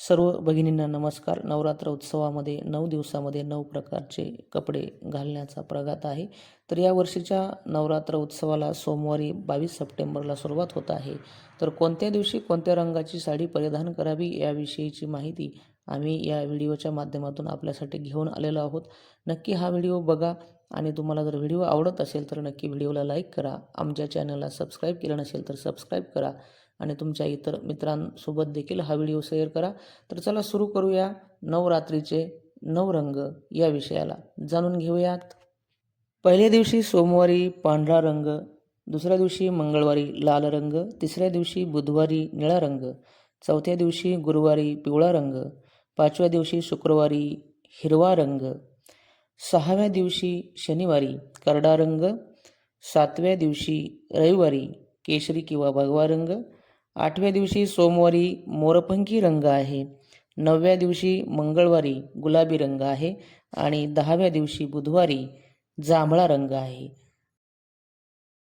सर्व भगिनींना नमस्कार. नवरात्र उत्सवामध्ये 9 दिवसामध्ये 9 प्रकारचे कपडे घालण्याचा प्रघात आहे. तर या वर्षीच्या नवरात्र उत्सवाला सोमवारी 22 सप्टेंबरला सुरुवात होत आहे. तर कोणत्या दिवशी कोणत्या रंगाची साडी परिधान करावी याविषयीची माहिती आम्ही या व्हिडिओच्या माध्यमातून आपल्यासाठी घेऊन आलेलो आहोत. नक्की हा व्हिडिओ बघा आणि तुम्हाला जर व्हिडिओ आवडत असेल तर नक्की व्हिडिओला लाईक करा. आमच्या चॅनलला सबस्क्राईब केलं नसेल तर सबस्क्राईब करा आणि तुमच्या इतर मित्रांसोबत देखील हा व्हिडिओ शेअर करा. तर चला सुरू करूया नवरात्रीचे 9 रंग या विषयाला जाणून घेऊयात. पहिल्या दिवशी सोमवारी पांढरा रंग, दुसऱ्या दिवशी मंगळवारी लाल रंग, तिसऱ्या दिवशी बुधवारी निळा रंग, चौथ्या दिवशी गुरुवारी पिवळा रंग, पाचव्या दिवशी शुक्रवारी हिरवा रंग, सहाव्या दिवशी शनिवारी करडा रंग, सातव्या दिवशी रविवारी केशरी किंवा भगवा रंग, आठव्या दिवशी सोमवारी मोरपंखी रंग आहे, नवव्या दिवशी मंगळवारी गुलाबी रंग आहे आणि 10व्या दिवशी बुधवारी जांभळा रंग आहे.